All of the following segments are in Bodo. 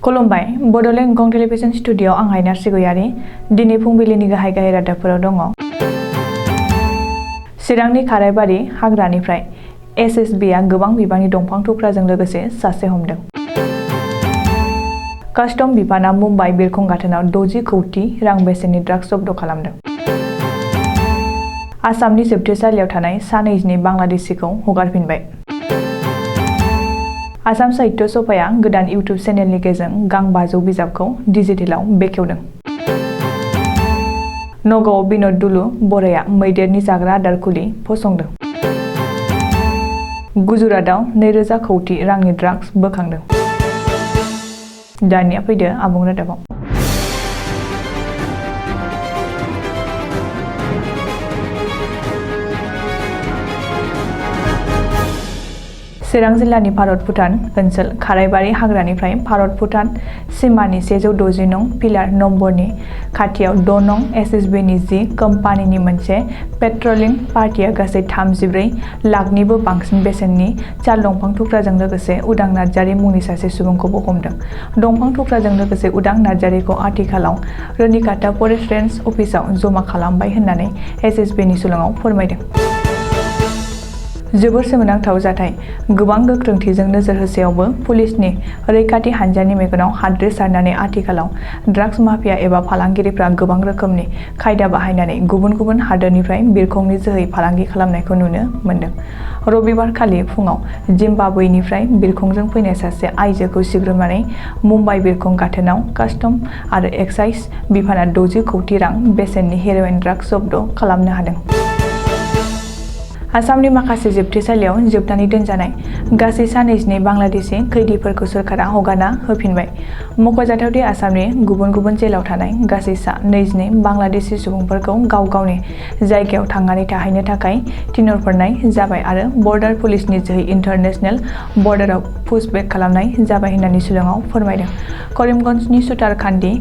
खुलुमबाय बड'लेण्ड एंखं टेलिभिजन स्टुडिअ आं हायनार सिगयारि दिनै फुंबिलिनि गाहाय रादाबफोराव दङ। चिरांनि खारायबारि हाग्रानिफ्राय एसएसबीआ गोबां बिबांनि दंफां थुख्राजों लोगोसे सासे हमदों। कास्टम बिफाना मुम्बाइ बिरखं गाथोनाव 60 कौटि रां बेसेननि ड्राग्स जब्द खालामदों। आसामनि जोबथेसालियाव थानाय सा 22 बांलादेशिखौ हगारफिनबाय। आसाम साहित्य सभाया गोदान इउटुब चेनेलनि गेजेरजों गां 500 बिजाबखौ डिजिटेलाव बेखेवदों। नगावआव बिन'द दुलु बराया मैदेरनि जाग्रा आदार खुलि फसंदों। गुजरातआव 2000 कौटि रांनि ड्राग्स बोखांदों। दानिया फैदो आबुं रादाबाव। चिरां जिल्लानि भारत-भुटान ओनसोल खारायबारि हाग्रानिफ्राय भारत-भुटान सिमानि 160 नं पिलार नम्बरनि खाथियाव 6 नं एसएसबीनि जि कम्पानिनि मोनसे पेट्रलिं पार्टिया गासै 34 लाखनिबो बांसिन बेसेननि साल दंफां थुख्राजों लोगोसे उदां नार्जारि मुंनि सासे सुबुंखौबो हमदों। दंफां थुख्राजों लोगोसे उदां नार्जारिखौ आथिखालाव रनिकाटा फरेस्ट रेन्ज अफिसाव जमा खालामबाय होननानै एसएसबीनि सुलुङाव फोरमायदों। जोबोर सोमोनांथाव जाथाय। गोबां गोख्रोंथिजों नोजोर होसेयावबो पुलिसनि रैखाथि हान्जानि मेगनाव हाद्रि सारनानै आथिखालाव ड्राग्स माफिया एबा फालांगिरिफ्रा गोबां रोखोमनि खायदा बाहायनानै गुबुन गुबुन हादोरनिफ्राय बिरखंनि जोहै फालांगि खालामनायखौ नुनो मोन्दों। रबिबारखालि फुङाव जिम्बाब्वेनिफ्राय बिरखंजों फैनाय सासे आइजोखौ सिग्रोमनानै मुम्बाइ बिरखं गाथोनाव कास्टम आरो एक्साइज बिफाना 60 कौटि रां बेसेननि हेर'इन ड्राग्स जब्द खालामनो हादों। आसामनि माखासे जोबथेसालियाव जोबनानै दोनजानाय गासै सा 22 बांलादेशि खैदिफोरखौ सोरखारा हगारना होफिनबाय। मख'जाथावदि आसामनि गुबुन गुबुन जेलाव थानाय गासै सा 22 बांलादेशि सुबुंफोरखौ गाव गावनि जायगायाव थांनानै थाहैनो थाखाय थिनहरनाय जाबाय आरो बर्डार पुलिसनि जोहै इन्टारनेशनेल बर्डाराव पुशबेक खालामनाय जाबाय होननानै सुलुङाव फोरमायदों। करिमगन्जनि सुतारकान्दी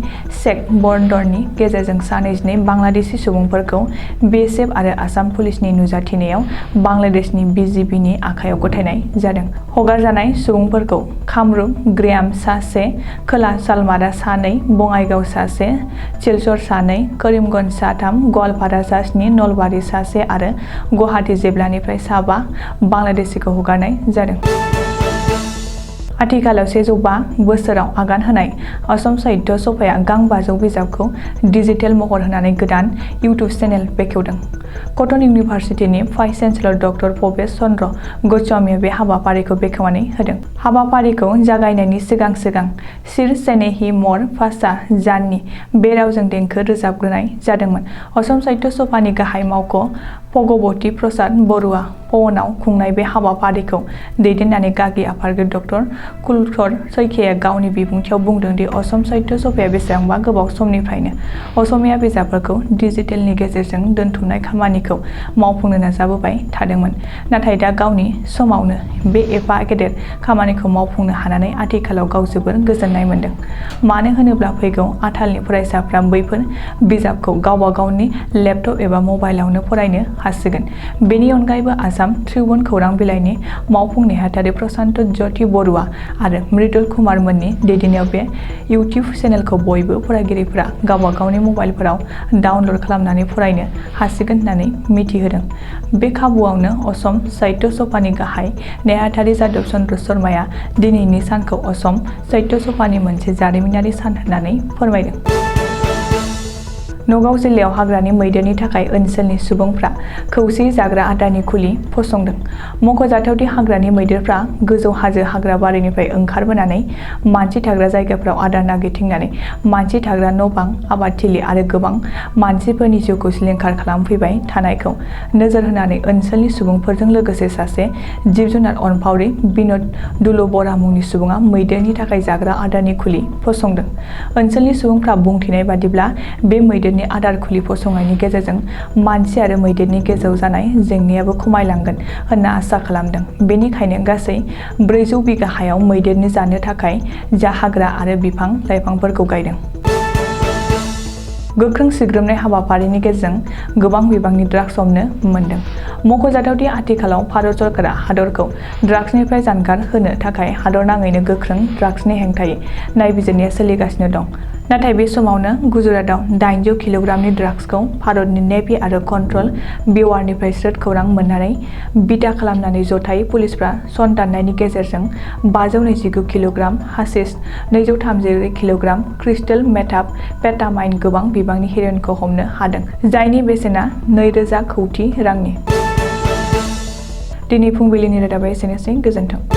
चेक बर्डरनि गेजेरजों सा 22 बांलादेशि सुबुंफोरखौ बीएसएफ आरो आसाम पुलिसनि नुजाथिनायाव बांलादेशनि बीजीबीनि आखायाव गथायनाय जादों। हगारजानाय सुबुंफोरखौ कामरुप ग्रेयाम सा 1, खोला सालमारा सा 2, बङाइगाव सा 1, सिलचर सा 2, करिमगन्ज सा 3, गवालपारा सा 7, नलबारि सा 1 आरो गुवाहाटी जिल्लानिफ्राय सा 5 बांलादेशिखौ हगारनाय जादों। आथिखालाव 105 बोसोराव आगान होनाय असम साहित्य सभाया गां 500 बिजाबखौ डिजिटेल महर होनानै गोदान इउटुब चेनेल बेखेवदों। कटन इउनिभार्सिटिनि vice chancellor doctor Bhabesh Chandra गस्वामीआ बे हाबाफारिखौ बेखेवनानै होदों। हाबाफारिखौ जागायनायनि सिगां सिर चेनेहि मर फासा जाननि बे रावजों देंखो रोजाबग्रोनाय जादोंमोन। असम साहित्य सभानि गाहाय मावख' भगवती प्रसाद बरुवा पवनाव खुंनाय बे हाबाफारिखौ दैदेननानै गागि आफादगिरि डक्टर कुलधर सैखिया गावनि बिबुंथियाव बुंदों दि असम साहित्य सभाया बेसेबांबा गोबाव समनिफ्रायनो असमिया बिजाबफोरखौ डिजिटेलनि गेजेरजों दोनथुमनाय खामानिखौ मावफुंनो नाजाबोबाय थादोंमोन। नाथाय दा गावनि समावनो बे एफा गेदेर खामानिखौ मावफुंनो हानानै आथिखालाव गाव जोबोर गोजोननाय मोन्दों। मानो होनोब्ला फैगौ आथालनि फरायसाफ्रा बैफोर बिजाबखौ गावबा गावनि लेपटप एबा मबाइलावनो फरायनो हासिगोन। बेनि अनगायैबो आसाम ट्रिब्युन खौरां बिलाइनि मावफुं नेहाथारि प्रशान्त ज्योति बरुवा आरो मृदुल कुमार मोननि दैदेननायाव बे इउटिउब चेनेलखौ बयबो फरायगिरिफोरा गावबा गावनि मबाइलफोराव डाउनलड खालामनानै फरायनो हासिगोन होननानै मिथिहोदों। बे खाबुआवनो असम साहित्य सभानि गाहाय नेहाथारि जादब चन्द्र शर्माया दिनैनि सानखौ असम साहित्य सभानि मोनसे जारिमिनारि सान होननानै फोरमायदों। नगाव जिल्लायाव हाग्रानि मैदेरनि थाखाय ओनसोलनि सुबुंफ्रा खौसेयै जाग्रा आदारनि खुलि फसंदों। मख'जाथावदि हाग्रानि मैदेरफ्रा गोजौ हाजो हाग्राबारिनिफ्राय ओंखारबोनानै मानसि थाग्रा जायगाफ्राव आदार नागिरथिंनानै मानसि थाग्रा न'-बां, आबादथिलि आरो गोबां मानसिफोरनि जिउखौ सिलिंखार खालामफैबाय थानायखौ नोजोर होनानै ओनसोलनि सुबुंफोरजों लोगोसे सासे जिब-जुनार अनफावरि बिन'द दुलु बरा मुंनि सुबुङा मैदेरनि थाखाय जाग्रा आदारनि खुलि फसंदों। ओनसोलनि सुबुंफ्रा बुंथिनाय बादिब्ला बे मैदेरनि आदार खुलि फसंनायनि गेजेरजों मानसि आरो मैदेरनि गेजेराव जानाय जेंनायाबो खमायलांगोन होनना आसा खालामदों। बेनिखायनो गासै 400 बिगा हायाव मैदेरनि जानो थाखाय जा हाग्रा आरो बिफां-लाइफांफोरखौ गायदों। गोख्रों सिग्रोमनाय हाबाफारिनि गेजेरजों गोबां बिबांनि ड्राग्स हमनो मोन्दों। मख'जाथाव दि आथिखालाव भारत सरकारा हादरखौ ड्राग्सनिफ्राय जानगार होनो थाखाय हादरनाङैनो गोख्रों ड्राग्सनि हेंथायै नायबिजिरनाया सोलिगासिनो दं। नाथाय बे समावनो गुजरातआव 800 किल'ग्रामनि ड्राग्सखौ भारतनि नेभि आरो कन्ट्रल बिउर'निफ्राय स्रोद खौरां मोननानै बिथा खालामनानै जथायै पुलिसफ्रा सनदाननायनि गेजेरजों 529 किल'ग्राम हाशिश, 234 किल'ग्राम क्रिस्टेल मेथाम्फेटामाइन गोबां बिबांनि हेर'इनखौ हमनो हादों, जायनि बेसेना 2000 कौटि रांनि। दिनै फुंबिलिनि रादाबा एसेनोसै। गोजोन्थों।